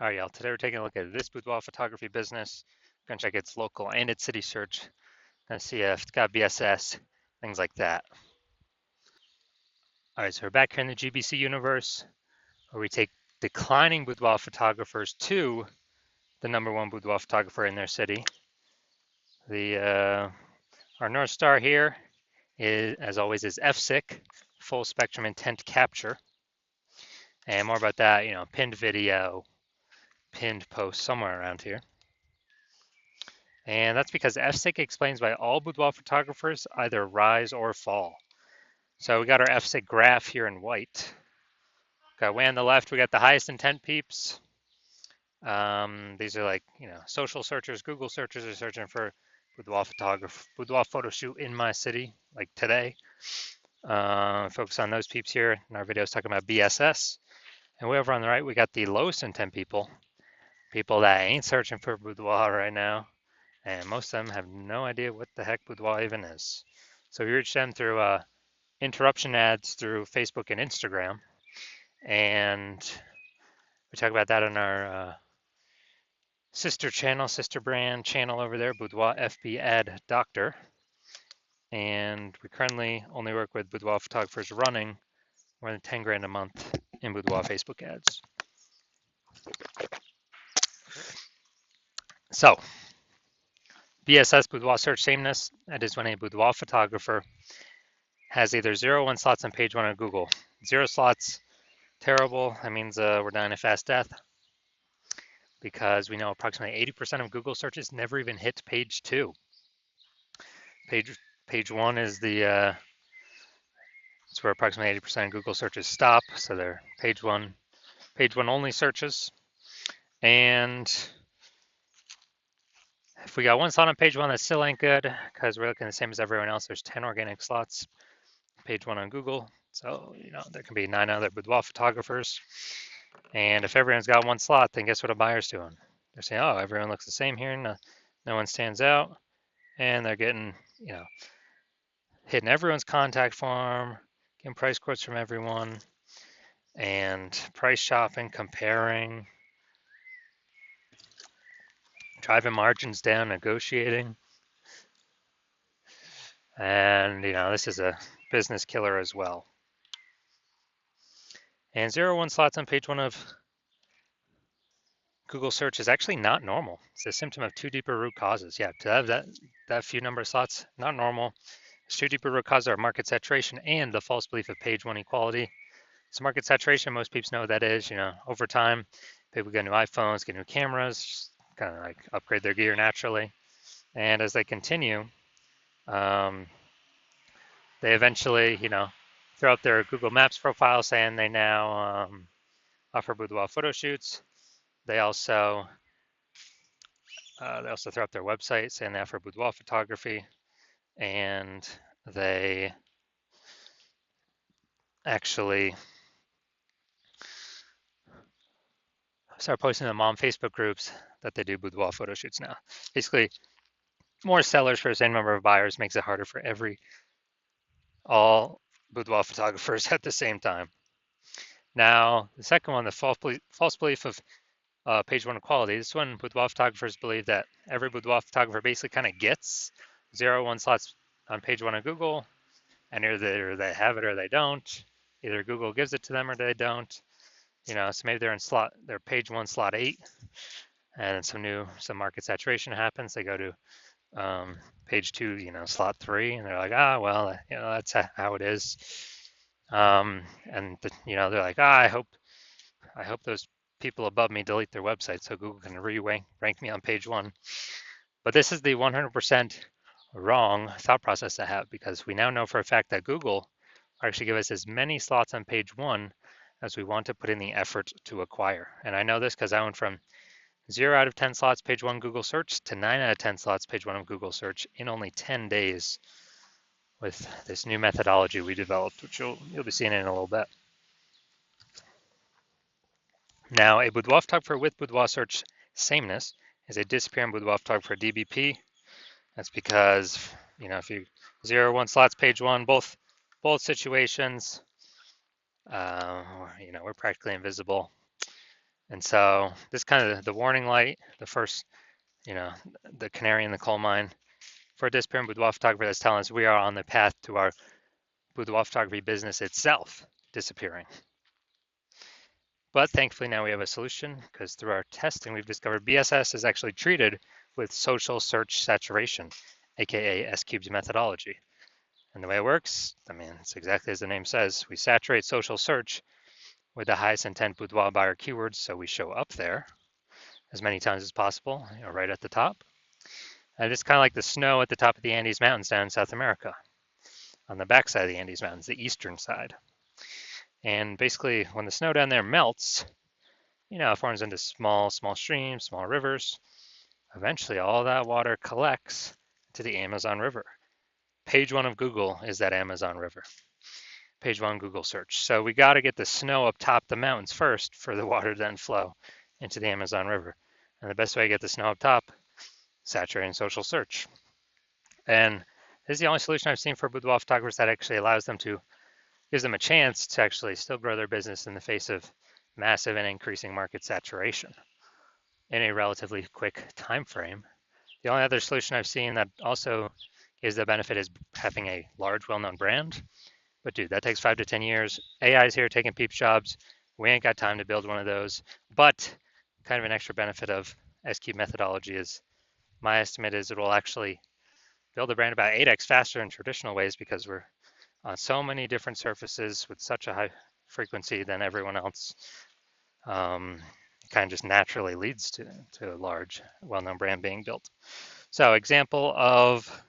All right, y'all. Today we're taking a look at this boudoir photography business. We're gonna check its local and its city search. Gonna see if it's got BSS, things like that. All right, so we're back here in the GBC universe, where we take declining boudoir photographers to the #1 boudoir photographer in their city. Our North Star here is, as always, is FSIC, full spectrum intent capture. And more about that, pinned video, pinned post somewhere around here. And that's because FSIC explains why all boudoir photographers either rise or fall. So we got our FSIC graph here in white. Got way on the left, we got the highest intent peeps. These are like, social searchers, Google searchers are searching for boudoir photo shoot in my city, like today. Focus on those peeps here. In our video is talking about BSS. And way over on the right, we got the lowest intent people that ain't searching for boudoir right now. And most of them have no idea what the heck boudoir even is. So we reach them through interruption ads through Facebook and Instagram. And we talk about that on our sister brand channel over there, Boudoir FB Ad Doctor. And we currently only work with boudoir photographers running more than 10 grand a month in boudoir Facebook ads. So, BSS, boudoir search sameness, that is when a boudoir photographer has either 0 or 1 slots on page 1 on Google. 0 slots, terrible. That means we're dying a fast death, because we know approximately 80% of Google searches never even hit page 2. Page 1 is it's where approximately 80% of Google searches stop. So they're page one only searches. And if we got 1 slot on page 1, that still ain't good, because we're looking the same as everyone else. There's 10 organic slots, page 1 on Google. So, there can be 9 other boudoir photographers. And if everyone's got 1 slot, then guess what a buyer's doing? They're saying, oh, everyone looks the same here. No one stands out. And they're getting, hitting everyone's contact form, getting price quotes from everyone, and price shopping, comparing, driving margins down, negotiating. And, this is a business killer as well. And 0 1 slots on page 1 of Google search is actually not normal. It's a symptom of 2 deeper root causes. Yeah, to have that few number of slots, not normal. It's 2 deeper root causes are market saturation and the false belief of page 1 equality. So market saturation, most people know what that is. Over time, people get new iPhones, get new cameras, kind of like upgrade their gear naturally. And as they continue, they eventually, throw up their Google Maps profile saying they now offer boudoir photo shoots. They also throw up their website saying they offer boudoir photography, and they actually start posting them on Facebook groups that they do boudoir photo shoots now. Basically, more sellers for the same number of buyers makes it harder for all boudoir photographers at the same time. Now, the second one, the false belief of page 1 equality. This one, boudoir photographers believe that every boudoir photographer basically kind of gets 0 1 slots on page 1 of Google, and either they have it or they don't. Either Google gives it to them or they don't. So maybe they're page 1 slot 8, and some market saturation happens. They go to page 2, slot 3, and they're like, well, that's how it is. And they're like, I hope those people above me delete their website so Google can rank me on page 1. But this is the 100% wrong thought process to have, because we now know for a fact that Google actually give us as many slots on page 1 as we want to put in the effort to acquire. And I know this because I went from 0 out of 10 slots page 1 Google search to 9 out of 10 slots page 1 of Google search in only 10 days with this new methodology we developed, which you'll be seeing in a little bit. Now, a boudoir photographer with boudoir search sameness is a disappearing boudoir photographer DBP. That's because, if you 0 1 slots page 1, both situations, we're practically invisible. And so this kind of the warning light, the first, the canary in the coal mine for a disappearing boudoir photographer that's telling us we are on the path to our boudoir photography business itself disappearing. But thankfully now we have a solution because through our testing we've discovered BSS is actually treated with social search saturation, aka S-cubed methodology. And the way it works, it's exactly as the name says. We saturate social search with the highest intent boudoir buyer keywords, so we show up there as many times as possible, right at the top. And it's kind of like the snow at the top of the Andes Mountains down in South America, on the backside of the Andes Mountains, the eastern side. And basically, when the snow down there melts, it forms into small streams, small rivers. Eventually, all that water collects to the Amazon River. Page 1 of Google is that Amazon River. Page 1 Google search. So we got to get the snow up top the mountains first for the water to then flow into the Amazon River. And the best way to get the snow up top, saturating social search. And this is the only solution I've seen for boudoir photographers that actually gives them a chance to actually still grow their business in the face of massive and increasing market saturation in a relatively quick time frame. The only other solution I've seen that also gives the benefit is having a large, well-known brand. But dude, that takes 5 to 10 years. AI is here taking peep jobs. We ain't got time to build one of those. But kind of an extra benefit of S-cube methodology is my estimate is it will actually build a brand about 8x faster in traditional ways because we're on so many different surfaces with such a high frequency than everyone else. It kind of just naturally leads to a large, well-known brand being built. So example of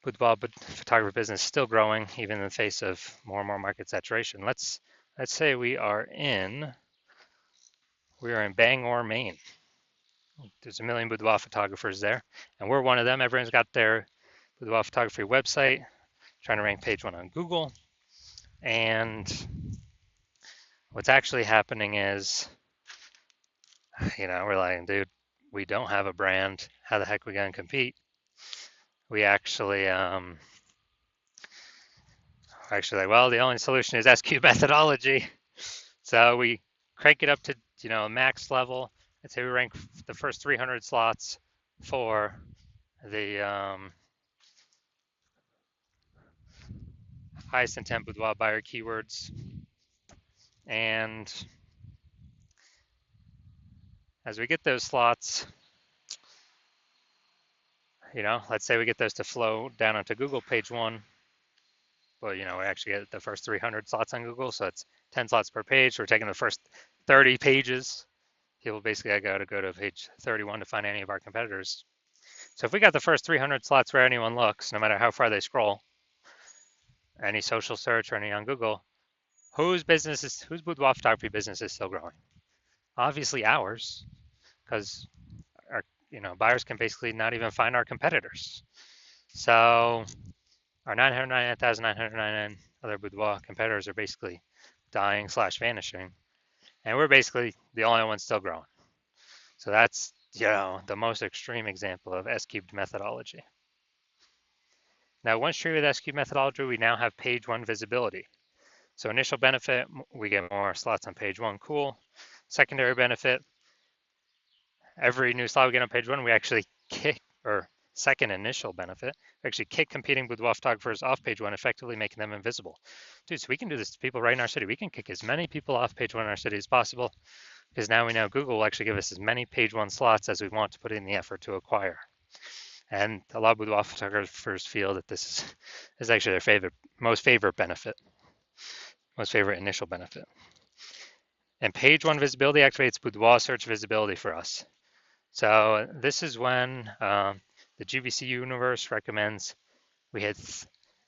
boudoir photography business still growing even in the face of more and more market saturation. Let's say we are in Bangor, Maine. There's a million boudoir photographers there, and we're one of them. Everyone's got their boudoir photography website, trying to rank page 1 on Google. And what's actually happening is, we're like, dude, we don't have a brand. How the heck are we going to compete? We actually, the only solution is S-cube methodology. So we crank it up to, max level. Let's say we rank the first 300 slots for the highest intent boudoir buyer keywords. And as we get those slots, let's say we get those to flow down onto Google page 1. Well, we actually get the first 300 slots on Google, so it's 10 slots per page. We're taking the first 30 pages. People basically got to go to page 31 to find any of our competitors. So if we got the first 300 slots where anyone looks, no matter how far they scroll, any social search or any on Google, whose boudoir photography business is still growing? Obviously ours, because our buyers can basically not even find our competitors. So our 999,999 other boudoir competitors are basically dying / vanishing, and we're basically the only ones still growing. So that's the most extreme example of S-cubed methodology. Now, once treated with S-cubed methodology, we now have page 1 visibility. So initial benefit, we get more slots on page 1, cool. Secondary benefit, every new slot we get on page 1, we actually kick, or second initial benefit, we actually kick competing boudoir photographers off page 1, effectively making them invisible. Dude, so we can do this to people right in our city. We can kick as many people off page 1 in our city as possible, because now we know Google will actually give us as many page 1 slots as we want to put in the effort to acquire. And a lot of boudoir photographers feel that this is actually their most favorite initial benefit. And page 1 visibility activates boudoir search visibility for us. So this is when the GVC universe recommends we hit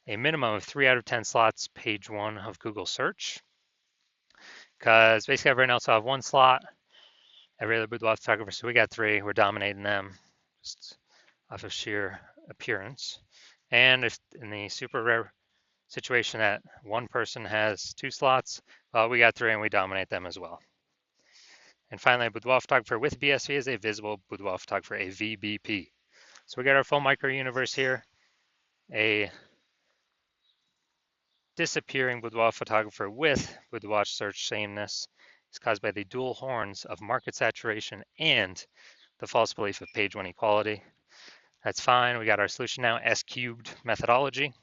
a minimum of 3 out of 10 slots page 1 of Google search, because basically everyone else will have 1 slot, every other boudoir photographer, so we got 3, we're dominating them just off of sheer appearance. And if in the super rare situation that one person has 2 slots, well, we got 3 and we dominate them as well. And finally, a boudoir photographer with BSV is a visible boudoir photographer, a VBP. So we got our full micro universe here, a disappearing boudoir photographer with boudoir search sameness, is caused by the dual horns of market saturation and the false belief of page one equality. That's fine. We got our solution now. S cubed methodology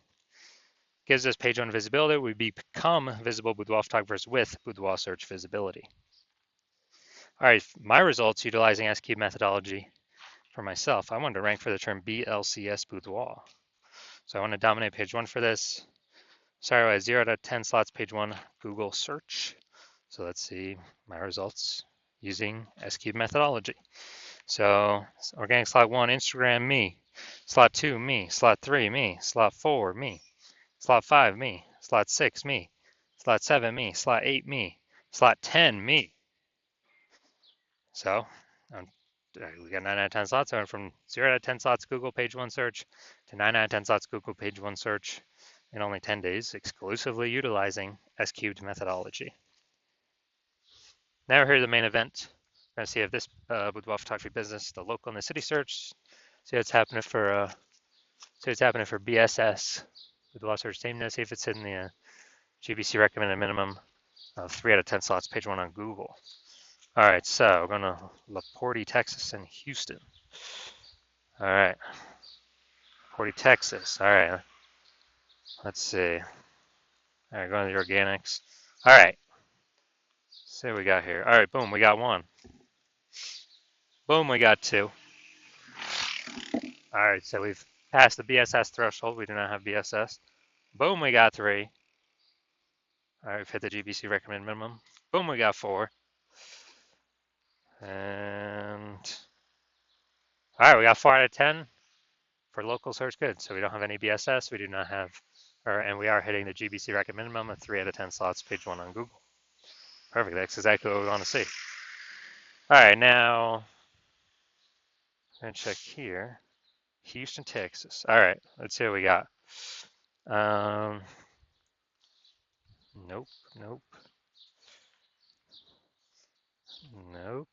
gives us page one visibility. We become visible boudoir photographers with boudoir search visibility. All right, my results utilizing S cubed methodology for myself. I wanted to rank for the term BLCS boudoir. So I want to dominate page one for this. Sorry, I had 0 out of 10 slots, page one, Google search. So let's see my results using S cubed methodology. So organic slot 1, Instagram, me. Slot 2, me. Slot 3, me. Slot 4, me. Slot 5, me. Slot 6, me. Slot 7, me. Slot 8, me. Slot 10, me. So we got 9 out of 10 slots. I went from 0 out of 10 slots Google page one search to 9 out of 10 slots Google page one search in only 10 days, exclusively utilizing S cubed methodology. Now we're here at the main event. We're going to see if this boudoir photography business, the local and the city search, see what's happening for BSS, boudoir search sameness, see if it's in the GBC recommended minimum of 3 out of 10 slots, page one on Google. All right, so we're going to LaPorte, Texas, and Houston. All right, LaPorte, Texas. All right, let's see. All right, going to the organics. All right, see what we got here. All right, boom, we got 1. Boom, we got 2. All right, so we've passed the BSS threshold. We do not have BSS. Boom, we got 3. All right, we've hit the GBC recommended minimum. Boom, we got 4. And all right, we got 4 out of 10 for local search. Good. So we don't have any BSS. We do not have, and we are hitting the GBC recommended minimum of 3 out of 10 slots, page one on Google. Perfect. That's exactly what we want to see. All right, now I'm gonna check here. Houston, Texas. All right, let's see what we got. Nope, nope, nope.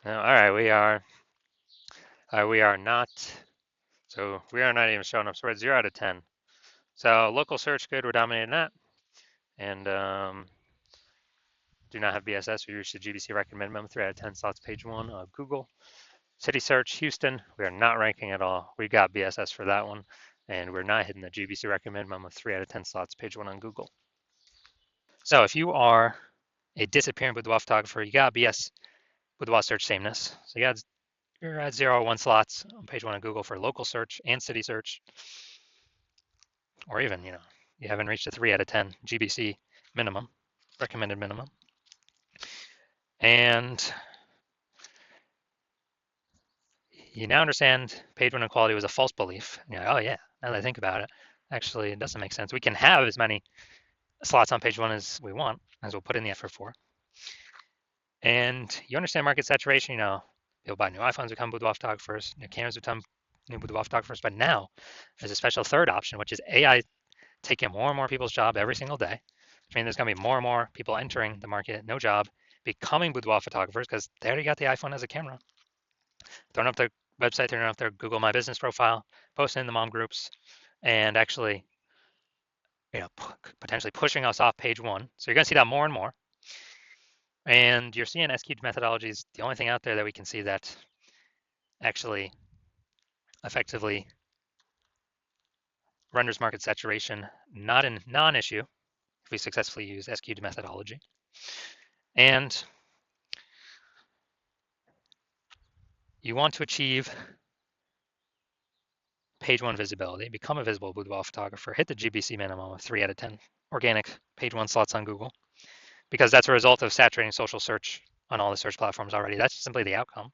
No, all right, we are not. So we are not even showing up. So we're at 0 out of 10. So local search, good. We're dominating that, and do not have BSS. We reached the GBC recommended minimum, 3 out of 10 slots, page one of Google. City search, Houston. We are not ranking at all. We got BSS for that one, and we're not hitting the GBC recommended minimum of 3 out of 10 slots, page one on Google. So if you are a disappearing boudoir photographer, you got BS boudoir search sameness. So you're at 0 or 1 slots on page one of Google for local search and city search, or even you haven't reached a 3 out of 10 GBC minimum, recommended minimum, and you now understand page one equality was a false belief. You're like, oh yeah, now that I think about it, actually it doesn't make sense. We can have as many slots on page one as we want, as we'll put in the effort for. And you understand market saturation, people buy new iPhones become boudoir photographers, new cameras become new boudoir photographers, but now there's a special third option, which is AI taking more and more people's job every single day, which means there's gonna be more and more people entering the market, no job, becoming boudoir photographers because they already got the iPhone as a camera, throwing up their website, throwing up their Google My Business profile, posting in the mom groups, and actually, potentially pushing us off page one. So you're gonna see that more and more. And you're seeing S-cubed methodology is the only thing out there that we can see that actually effectively renders market saturation not a non-issue if we successfully use S-cubed methodology. And you want to achieve page one visibility, become a visible boudoir photographer, hit the GBC minimum of 3 out of 10 organic page one slots on Google, because that's a result of saturating social search on all the search platforms already. That's simply the outcome.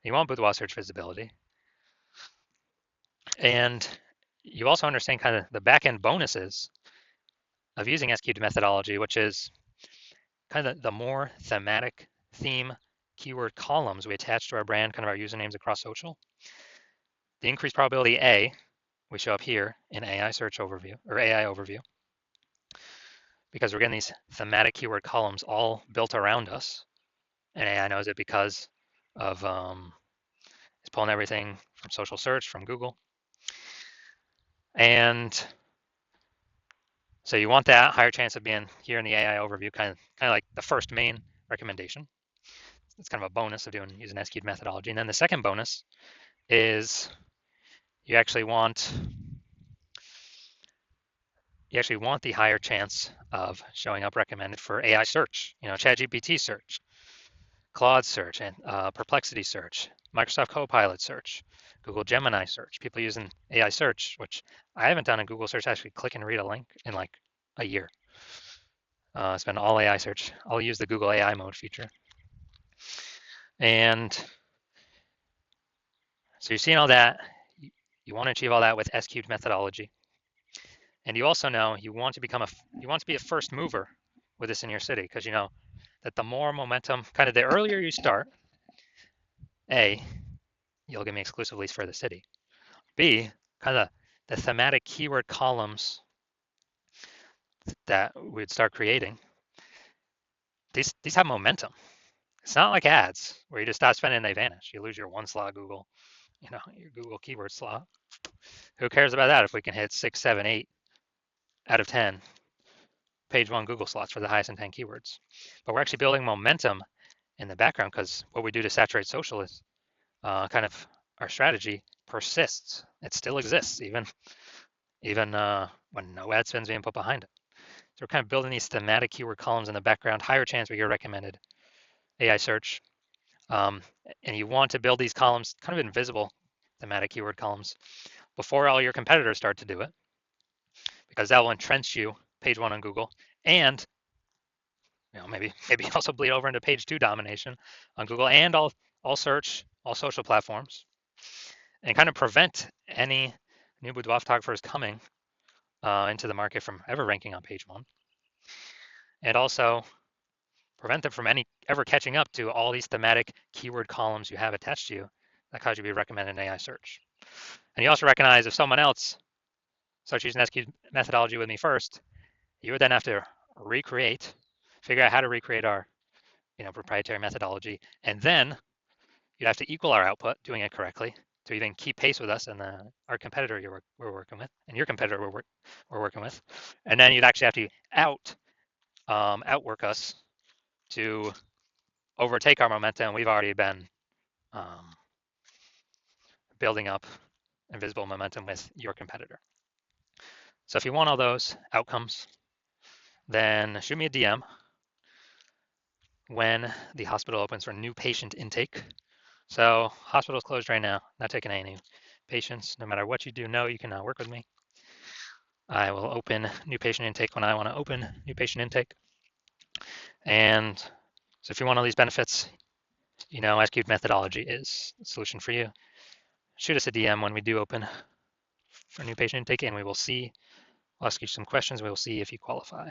You want boudoir search visibility. And you also understand kind of the back-end bonuses of using S-cubed methodology, which is kind of the more thematic theme keyword columns we attach to our brand, kind of our usernames across social. The increased probability A, we show up here in AI search overview or AI overview, because we're getting these thematic keyword columns all built around us. And AI knows it because of it's pulling everything from social search, from Google. And So you want that higher chance of being here in the AI overview, kind of like the first main recommendation. It's kind of a bonus of using SQ'd methodology. And then the second bonus is you actually want the higher chance of showing up recommended for AI search, ChatGPT search, Claude search, and Perplexity search, Microsoft Copilot search, Google Gemini search, people using AI search, which I haven't done a Google search, actually click and read a link in like a year. It's been all AI search. I'll use the Google AI mode feature. And so you're seeing all that. You want to achieve all that with SQ'd methodology. And you also know you want to be a first mover with this in your city, because you know that the more momentum, kind of the earlier you start, A, you'll give me exclusive leads for the city. B, kind of the thematic keyword columns that we'd start creating, these have momentum. It's not like ads where you just stop spending and they vanish. You lose your one slot Google, your Google keyword slot. Who cares about that if we can hit 6, 7, 8 out of 10 page one Google slots for the highest intent keywords? But we're actually building momentum in the background, because what we do to saturate social is kind of our strategy persists. It still exists even when no ad spend's being put behind it. So we're kind of building these thematic keyword columns in the background, higher chance we get recommended AI search. And you want to build these columns, kind of invisible thematic keyword columns, before all your competitors start to do it, because that will entrench you page one on Google, and maybe also bleed over into page two domination on Google and all search, all social platforms, and kind of prevent any new boudoir photographers coming into the market from ever ranking on page one, and also prevent them from ever catching up to all these thematic keyword columns you have attached to you that cause you to be recommended in AI search. And you also recognize if someone else starts using SQ methodology with me first, you would then have to figure out how to recreate our proprietary methodology, and then you'd have to equal our output doing it correctly to even keep pace with us and our competitor we're working with, and your competitor we're working with. And then you'd actually have to outwork us to overtake our momentum we've already been building up invisible momentum with your competitor. So if you want all those outcomes, then shoot me a DM when the hospital opens for new patient intake. So hospital's closed right now, not taking any patients. No matter what you do, know you can now work with me. I will open new patient intake when I want to open new patient intake. And so if you want all these benefits, SQ'd methodology is the solution for you. Shoot us a DM when we do open for new patient intake, and we'll ask you some questions. We will see if you qualify.